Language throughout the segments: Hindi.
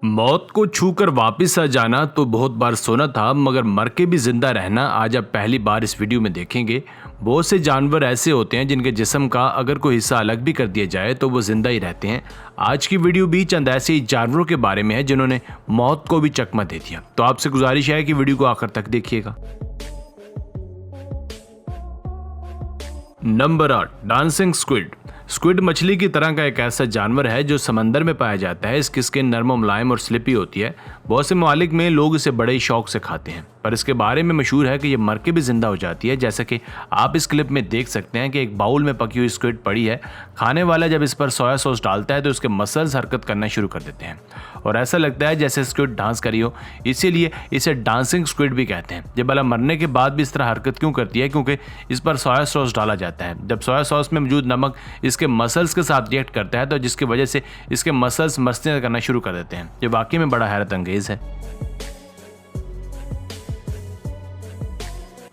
मौत को छूकर वापस आ जाना तो बहुत बार सुना था, मगर मर के भी जिंदा रहना आज आप पहली बार इस वीडियो में देखेंगे। बहुत से जानवर ऐसे होते हैं जिनके जिस्म का अगर कोई हिस्सा अलग भी कर दिया जाए तो वो जिंदा ही रहते हैं। आज की वीडियो भी चंद ऐसे ही जानवरों के बारे में है जिन्होंने मौत को भी चकमा दे दिया। तो आपसे गुजारिश है कि वीडियो को आखिर तक देखिएगा। Number 8, dancing squid. स्क्विड मछली की तरह का एक ऐसा जानवर है जो समंदर में पाया जाता है। इसकी स्किन नरम मुलायम और स्लिपी होती है। बहुत से ममालिक में लोग इसे बड़े ही शौक से खाते हैं, पर इसके बारे में मशहूर है कि ये मर के भी जिंदा हो जाती है। जैसा कि आप इस क्लिप में देख सकते हैं कि एक बाउल में पकी हुई स्क्विड पड़ी है। खाने वाला जब इस पर सोया सॉस डालता है तो उसके मसल्स हरकत करना शुरू कर देते हैं और ऐसा लगता है जैसे स्क्विड डांस करी हो, इसीलिए इसे डांसिंग स्क्विड भी कहते हैं। जब भला मरने के बाद भी इस तरह हरकत क्यों करती है? क्योंकि इस पर सोया सॉस डाला जाता है। जब सोया सॉस में मौजूद नमक इसके मसल्स के साथ रिएक्ट करता है तो जिसकी वजह से इसके मसल्स मस्तियां करना शुरू कर देते हैं। ये वाकई में बड़ा हैरत अंगेज है।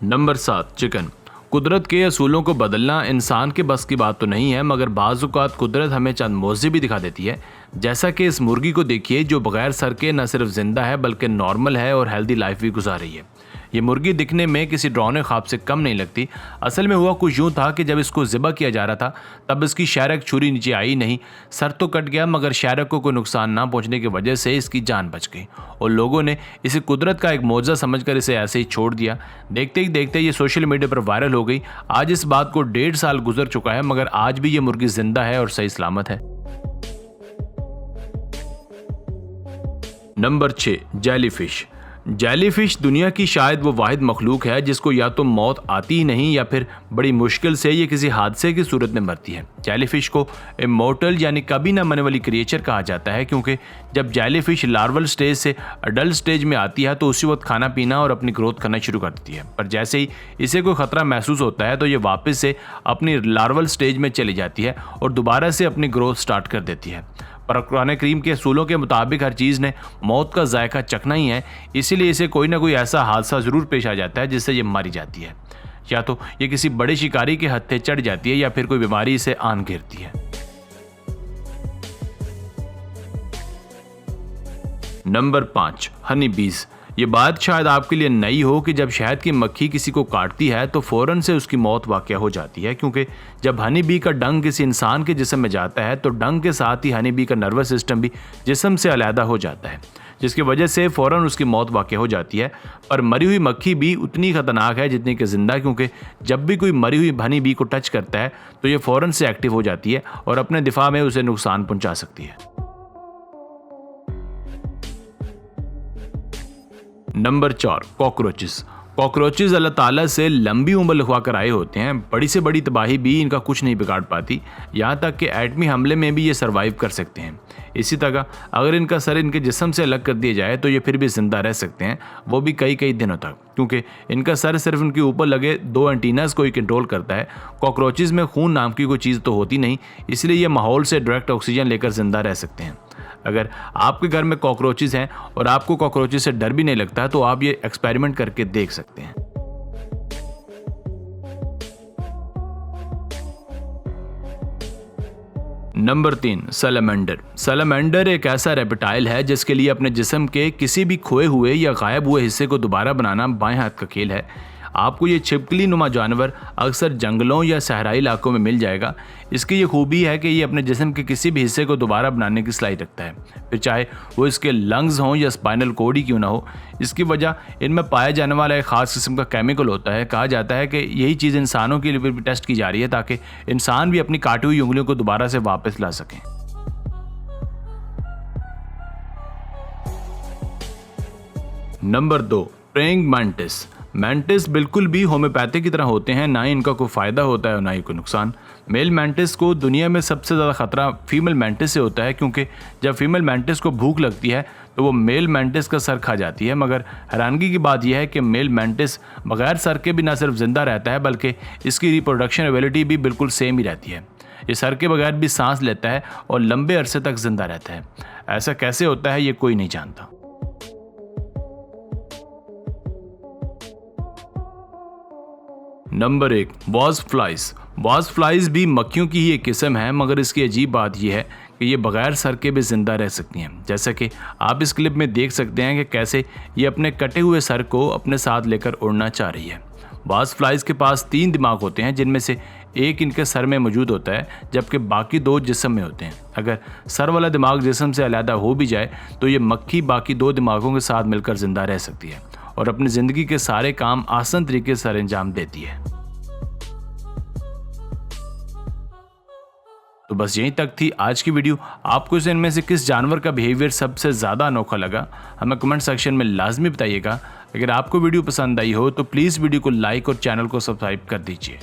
Number 7, chicken. कुदरत के असूलों को बदलना इंसान के बस की बात तो नहीं है, मगर बाज़ औक़ात कुदरत हमें चंद मौज़े भी दिखा देती है। जैसा कि इस मुर्गी को देखिए जो बगैर सर के न सिर्फ जिंदा है बल्कि नॉर्मल है और हेल्दी लाइफ भी गुजार रही है। ये मुर्गी दिखने में किसी डरावने ख्वाब से कम नहीं लगती। असल में हुआ कुछ यूँ था कि जब इसको ज़िबा किया जा रहा था तब इसकी शायरक छुरी नीचे आई नहीं। सर तो कट गया, मगर शायरक को कोई नुकसान ना पहुंचने की वजह से इसकी जान बच गई और लोगों ने इसे कुदरत का एक मौजज़ा समझकर इसे ऐसे ही छोड़ दिया। देखते ही देखते ये सोशल मीडिया पर वायरल हो गई। आज इस बात को 1.5 साल गुजर चुका है, मगर आज भी ये मुर्गी जिंदा है और सही सलामत है। Number 6, jellyfish. जेलीफिश दुनिया की शायद वो वाहिद मखलूक है जिसको या तो मौत आती ही नहीं या फिर बड़ी मुश्किल से ये किसी हादसे की सूरत में मरती है। जेलीफिश को इमॉर्टल यानी कभी ना मरने वाली क्रिएचर कहा जाता है, क्योंकि जब जेलीफिश लार्वल स्टेज से अडल्ट स्टेज में आती है तो उसी वक्त खाना पीना और अपनी ग्रोथ करना शुरू कर देती है। पर जैसे ही इसे कोई खतरा महसूस होता है तो ये वापस से अपनी लार्वल स्टेज में चली जाती है और दोबारा से अपनी ग्रोथ स्टार्ट कर देती है। पर कुरान करीम के असूलों के मुताबिक हर चीज़ ने मौत का जायका चखना ही है, इसीलिए इसे कोई ना कोई ऐसा हादसा ज़रूर पेश आ जाता है जिससे ये मारी जाती है। या तो ये किसी बड़े शिकारी के हत्थे चढ़ जाती है या फिर कोई बीमारी इसे आन घेरती है। नंबर 5, हनी बीज। ये बात शायद आपके लिए नई हो कि जब शहद की मक्खी किसी को काटती है तो फ़ौरन से उसकी मौत वाक़या हो जाती है, क्योंकि जब हनी बी का डंग किसी इंसान के जिस्म में जाता है तो डंग के साथ ही हनी बी का नर्वस सिस्टम भी जिस्म से अलहदा हो जाता है, जिसकी वजह से फ़ौरन उसकी मौत वाक़या हो जाती है। पर मरी हुई मक्खी भी उतनी ख़तरनाक है जितनी कि ज़िंदा, क्योंकि जब भी कोई मरी हुई हनी बी को टच करता है तो ये फ़ौरन से एक्टिव हो जाती है और अपने दिफा में उसे नुकसान पहुँचा सकती है। Number 4, cockroaches. कॉकरोचेस अल्लाह ताला से लंबी उम्र लिखवा कर आए होते हैं। बड़ी से बड़ी तबाही भी इनका कुछ नहीं बिगाड़ पाती, यहाँ तक कि एटमी हमले में भी ये सर्वाइव कर सकते हैं। इसी तरह अगर इनका सर इनके जिस्म से अलग कर दिया जाए तो ये फिर भी जिंदा रह सकते हैं, वो भी कई कई दिनों तक, क्योंकि इनका सर सिर्फ इनके ऊपर लगे 2 एंटीनास को ही कंट्रोल करता है। कॉकरोचेस में खून नाम की कोई चीज़ तो होती नहीं, इसलिए ये माहौल से डायरेक्ट ऑक्सीजन लेकर जिंदा रह सकते हैं। अगर आपके घर में कॉकरोचेस हैं और आपको कॉकरोचेस से डर भी नहीं लगता तो आप ये एक्सपेरिमेंट करके देख सकते हैं। Number 3, salamander. सैलमेंडर एक ऐसा रेप्टाइल है जिसके लिए अपने जिस्म के किसी भी खोए हुए या गायब हुए हिस्से को दोबारा बनाना बाएं हाथ का खेल है। आपको ये छिपकली नुमा जानवर अक्सर जंगलों या सहराई इलाकों में मिल जाएगा। इसकी ये खूबी है कि ये अपने जिस्म के किसी भी हिस्से को दोबारा बनाने की सलाहियत रखता है, फिर चाहे वो इसके लंग्स हों या स्पाइनल कोड ही क्यों ना हो। इसकी वजह इनमें पाया जाने वाला एक ख़ास किस्म का केमिकल होता है। कहा जाता है कि यही चीज़ इंसानों के लिए भी टेस्ट की जा रही है ताकि इंसान भी अपनी काटी हुई उंगलियों को दोबारा से वापस ला सकें। Number 2, praying mantis. मैंटिस बिल्कुल भी होम्योपैथी की तरह होते हैं, ना ही इनका कोई फ़ायदा होता है और ना ही कोई नुकसान। मेल मैंटिस को दुनिया में सबसे ज़्यादा ख़तरा फीमेल मैंटिस से होता है, क्योंकि जब फीमेल मैंटिस को भूख लगती है तो वो मेल मैंटिस का सर खा जाती है। मगर हैरानगी की बात यह है कि मेल मैंटिस बगैर सर के भी न सिर्फ ज़िंदा रहता है बल्कि इसकी रिप्रोडक्शन एबिलिटी भी बिल्कुल सेम ही रहती है। ये सर के बगैर भी सांस लेता है और लंबे अरसे तक जिंदा रहता है। ऐसा कैसे होता है ये कोई नहीं जानता। Number 1, was flies. Was flies भी मक्खियों की ही एक किस्म है, मगर इसकी अजीब बात यह है कि ये बगैर सर के भी ज़िंदा रह सकती हैं। जैसा कि आप इस क्लिप में देख सकते हैं कि कैसे ये अपने कटे हुए सर को अपने साथ लेकर उड़ना चाह रही है। बाज़ फ्लाइज़ के पास 3 दिमाग होते हैं, जिनमें से एक इनके सर में मौजूद होता है जबकि बाकी 2 जिस्म में होते हैं। अगर सर वाला दिमाग जिस्म से अलहदा हो भी जाए तो ये मक्खी बाकी 2 दिमागों के साथ मिलकर ज़िंदा रह सकती है और अपनी ज़िंदगी के सारे काम आसान तरीके से अंजाम देती है। तो बस यहीं तक थी आज की वीडियो। आपको इनमें से किस जानवर का बिहेवियर सबसे ज़्यादा अनोखा लगा, हमें कमेंट सेक्शन में लाजमी बताइएगा। अगर आपको वीडियो पसंद आई हो तो प्लीज़ वीडियो को लाइक और चैनल को सब्सक्राइब कर दीजिए।